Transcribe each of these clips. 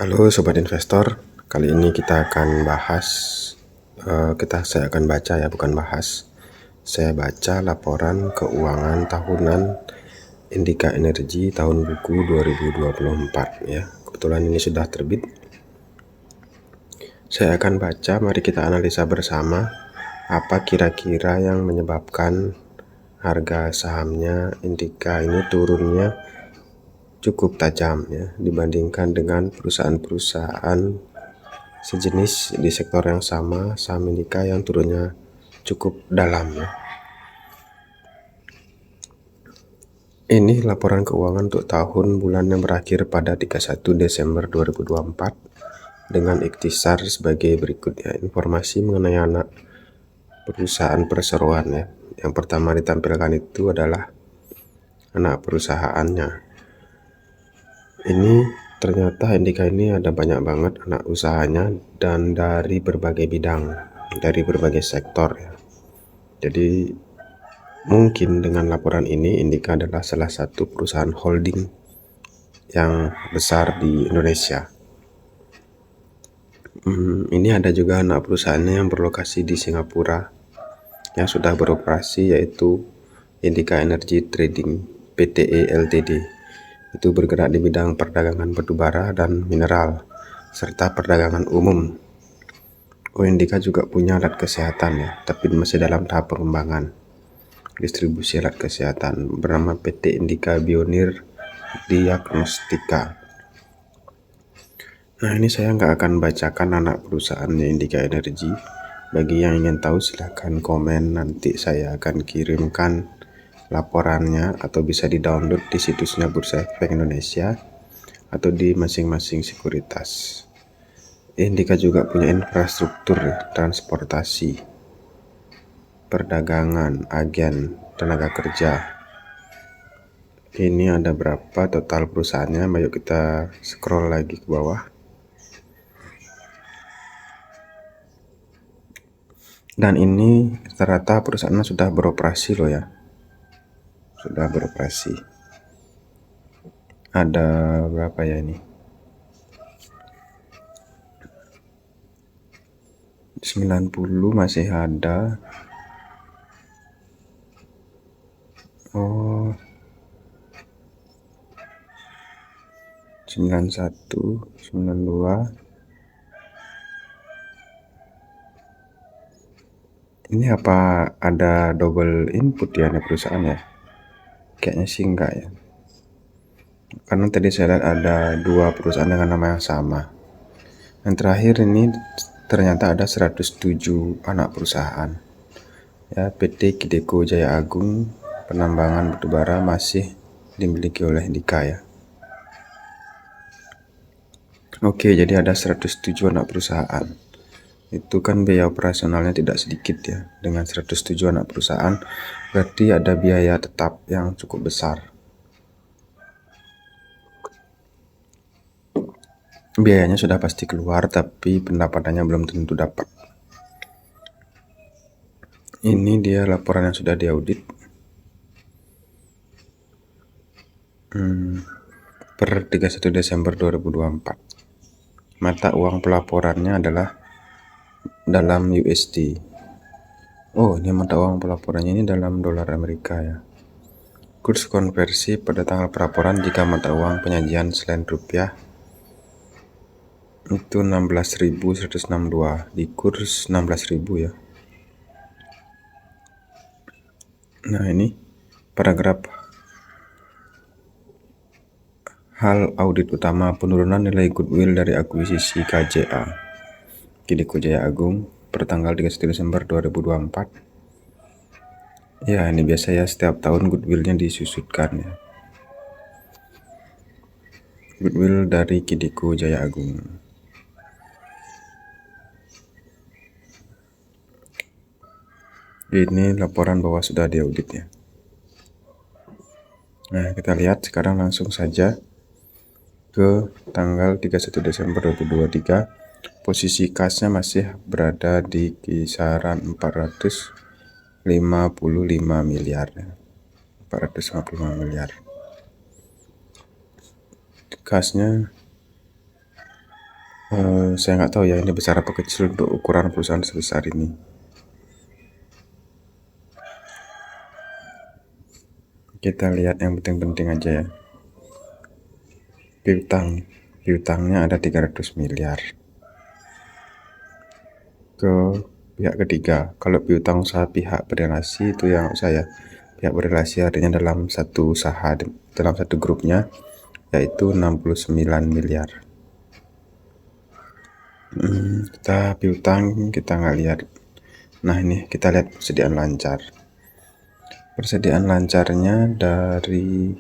Halo Sobat Investor, kali ini kita akan bahas, saya akan baca ya, bukan bahas. Saya baca laporan keuangan tahunan Indika Energi tahun buku 2024 ya. Kebetulan ini sudah terbit. Saya akan baca, mari kita analisa bersama apa kira-kira yang menyebabkan harga sahamnya Indika ini turunnya cukup tajam ya dibandingkan dengan perusahaan-perusahaan sejenis di sektor yang sama. Saham Indika yang turunnya cukup dalam ya. Ini laporan keuangan untuk tahun bulan yang berakhir pada 31 Desember 2024 dengan ikhtisar sebagai berikut ya. Informasi mengenai anak perusahaan perseroan ya. Yang pertama ditampilkan itu adalah anak perusahaannya. Ini ternyata Indika ini ada banyak banget anak usahanya dan dari berbagai bidang, dari berbagai sektor ya. Jadi mungkin dengan laporan ini Indika adalah salah satu perusahaan holding yang besar di Indonesia. Ini ada juga anak perusahaannya yang berlokasi di Singapura yang sudah beroperasi, yaitu Indika Energy Trading Pte Ltd. Itu bergerak di bidang perdagangan batubara dan mineral serta perdagangan umum. Indika juga punya alat kesehatan ya, tapi masih dalam tahap pengembangan distribusi alat kesehatan bernama PT Indika Bionir Diagnostika. Nah, ini saya nggak akan bacakan anak perusahaannya Indika Energy. Bagi yang ingin tahu silahkan komen, nanti saya akan kirimkan laporannya atau bisa di-download di situsnya Bursa Efek Indonesia atau di masing-masing sekuritas. Indika juga punya infrastruktur transportasi, perdagangan, agen, tenaga kerja. Ini ada berapa total perusahaannya? Ayo kita scroll lagi ke bawah. Dan ini rata-rata perusahaannya sudah beroperasi loh ya. Sudah beroperasi. Ada berapa ya ini? 90 masih ada. Oh, 91, 92. Ini apa ada double input ya ini perusahaan ya? Kayaknya sih enggak ya. Karena tadi saya lihat ada dua perusahaan dengan nama yang sama. Yang terakhir ini ternyata ada 107 anak perusahaan. Ya, PT Kideko Jaya Agung penambangan batubara masih dimiliki oleh Indika ya. Oke, jadi ada 107 anak perusahaan. Itu kan biaya operasionalnya tidak sedikit ya. Dengan 107 anak perusahaan berarti ada biaya tetap yang cukup besar. Biayanya sudah pasti keluar, tapi pendapatannya belum tentu dapat. Ini dia laporan yang sudah diaudit per 31 Desember 2024. Mata uang pelaporannya adalah dalam USD. Oh, ini mata uang pelaporannya ini dalam dolar Amerika ya. Kurs konversi pada tanggal pelaporan jika mata uang penyajian selain rupiah itu 16.162 di kurs 16.000 ya. Nah, ini paragraf hal audit utama penurunan nilai goodwill dari akuisisi KJA Kideko Jaya Agung per tanggal 31 Desember 2024. Ya, ini biasa ya, setiap tahun goodwillnya disusutkan ya. Goodwill dari Kideko Jaya Agung. Ini laporan bahwa sudah diaudit ya. Nah, kita lihat sekarang langsung saja ke tanggal 31 Desember 2023. Posisi kasnya masih berada di kisaran 455 miliar. 455 miliar. Kasnya Saya nggak tahu ya ini besar apa kecil untuk ukuran perusahaan sebesar ini. Kita lihat yang penting-penting aja ya. Piutangnya ada 300 miliar ke pihak ketiga. Kalau piutang usaha pihak berelasi itu yang saya pihak berelasi artinya dalam satu usaha, dalam satu grupnya, yaitu 69 miliar. Kita piutang kita nggak lihat. Nah ini kita lihat persediaan lancar. Persediaan lancarnya dari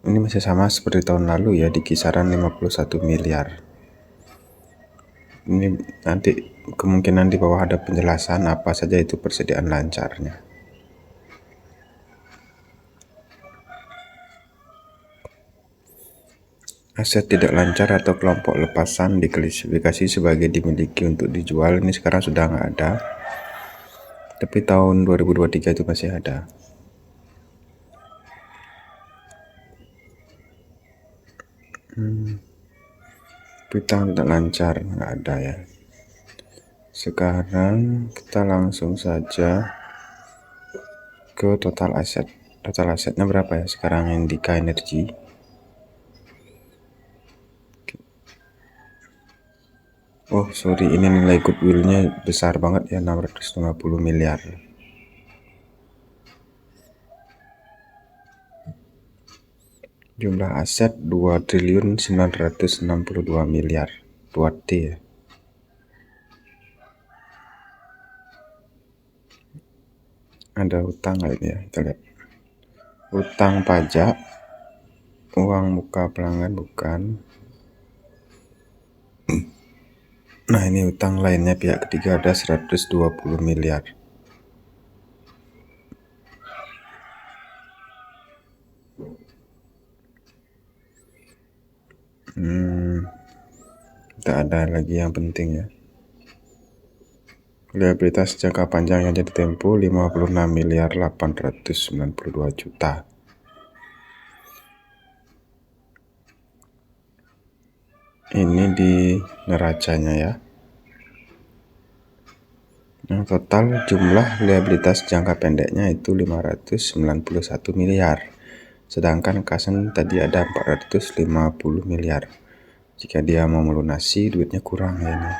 ini masih sama seperti tahun lalu ya, di kisaran 51 miliar. Ini nanti kemungkinan di bawah ada penjelasan apa saja itu persediaan lancarnya. Aset tidak lancar atau kelompok lepasan diklasifikasi sebagai dimiliki untuk dijual. Ini sekarang sudah nggak ada, tapi tahun 2023 itu masih ada. Piutang tidak lancar nggak ada ya. Sekarang kita langsung saja ke total aset. Total asetnya berapa ya sekarang Indika Energy? Oh sorry, ini nilai goodwillnya besar banget ya, 650 miliar. Jumlah aset 2.962 miliar, 2T ya. Ada utang nggak ini ya, kita lihat. Utang pajak, uang muka pelanggan bukan. Nah ini utang lainnya pihak ketiga ada 120 miliar. Tidak ada lagi yang penting ya. Liabilitas jangka panjang yang jadi tempo 56 miliar 892 juta. Ini di neracanya ya. Yang total jumlah liabilitas jangka pendeknya itu 591 miliar. Sedangkan kasan tadi ada 450 miliar. Jika dia mau melunasi, duitnya kurang ya ini.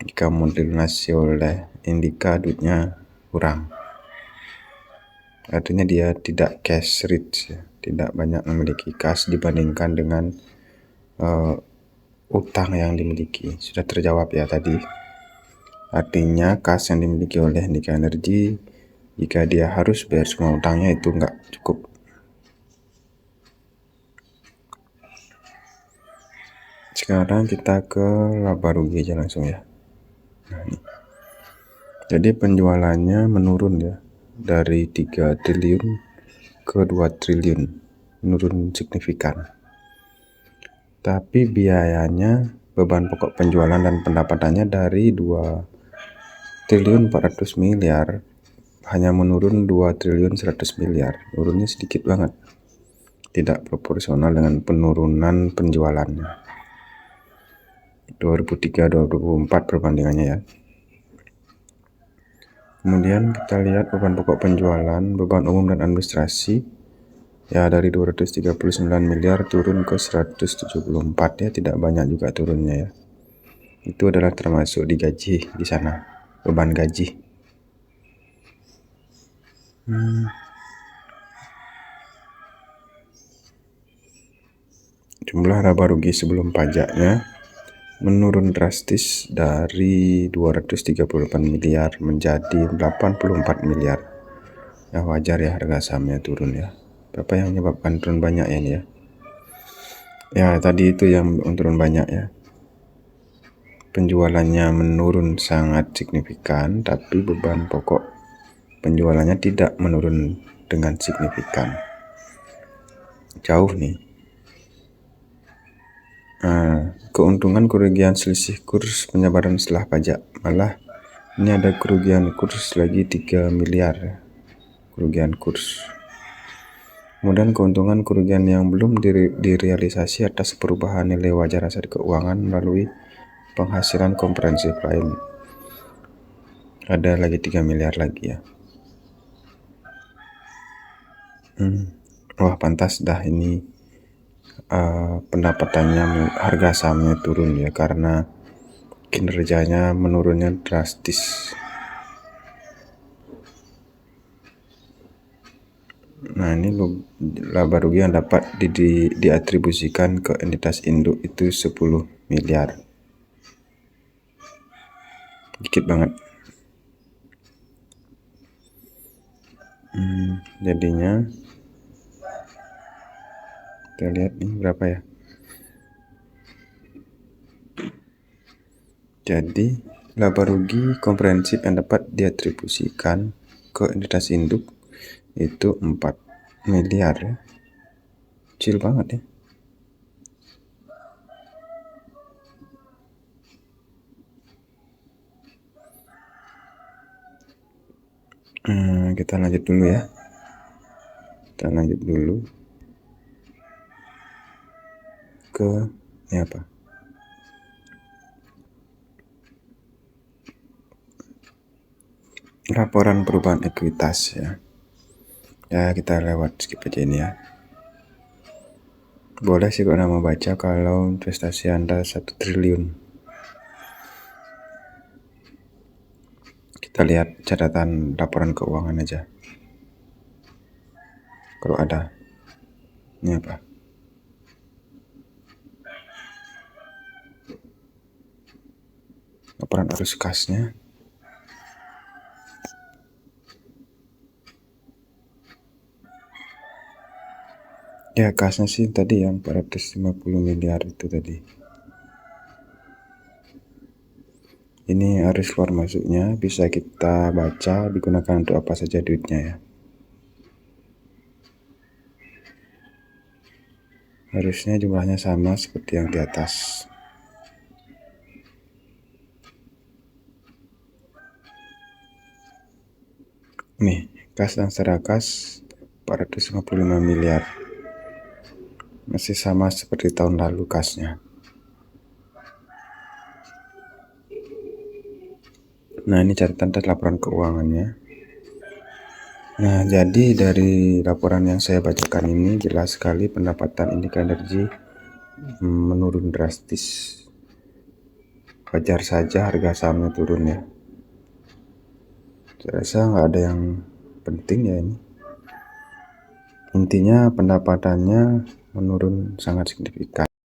Jika mau dilunasi oleh Indika, duitnya kurang. Artinya dia tidak cash rich ya, tidak banyak memiliki kas dibandingkan dengan utang yang dimiliki. Sudah terjawab ya tadi. Artinya kas yang dimiliki oleh Indika Energy, jika dia harus bayar semua utangnya itu nggak cukup. Sekarang kita ke laba rugi aja langsung ya. Nah, ini. Jadi penjualannya menurun ya, dari 3 triliun ke 2 triliun, menurun signifikan. Tapi biayanya, beban pokok penjualan dan pendapatannya dari 2 triliun 400 miliar hanya menurun 2 triliun 100 miliar. Turunnya sedikit banget, tidak proporsional dengan penurunan penjualannya. 2003-2024 perbandingannya ya. Kemudian kita lihat beban pokok penjualan, beban umum dan administrasi ya, dari 239 miliar turun ke 174 ya, tidak banyak juga turunnya ya. Itu adalah termasuk di gaji di sana, beban gaji. Jumlah laba rugi sebelum pajaknya menurun drastis dari 238 miliar menjadi 84 miliar. Ya wajar ya harga sahamnya turun ya. Berapa yang menyebabkan turun banyak ya ini ya? Ya tadi itu yang turun banyak ya. Penjualannya menurun sangat signifikan, tapi beban pokok penjualannya tidak menurun dengan signifikan. Jauh nih. Keuntungan kerugian selisih kurs penyabaran setelah pajak, malah ini ada kerugian kurs lagi 3 miliar ya. Kerugian kurs Kemudian keuntungan kerugian yang belum direalisasi atas perubahan nilai wajar aset keuangan melalui penghasilan komprehensif lain. Ada lagi 3 miliar lagi ya. Wah, pantas dah ini pendapatannya, harga sahamnya turun ya, karena kinerjanya menurunnya drastis. Nah, ini laba rugi yang dapat diatribusikan ke entitas induk itu 10 miliar. Dikit banget. Jadinya kita lihat nih berapa ya. Jadi laba rugi komprehensif yang dapat diatribusikan ke entitas induk itu 4 miliar ya. Kecil banget ya. Kita lanjut dulu ya. Ke ini apa? Laporan perubahan ekuitas ya. Ya, kita lewat skip aja ini ya. Boleh sih kalau mau baca kalau investasi Anda 1 triliun. Kita lihat catatan laporan keuangan aja. Kalau ada. Ini apa? Laporan arus kasnya. Ya, kasnya sih tadi yang 450 miliar itu tadi. Ini arus keluar masuknya bisa kita baca digunakan untuk apa saja duitnya ya. Harusnya jumlahnya sama seperti yang di atas. Nih, kas dan secara kas 455 miliar. Masih sama seperti tahun lalu kasnya. Nah, ini catatan laporan keuangannya. Nah, jadi dari laporan yang saya bacakan ini jelas sekali pendapatan Indika Energi menurun drastis. Wajar saja harga sahamnya turun ya. Saya rasa nggak ada yang penting ya ini. Intinya pendapatannya menurun sangat signifikan.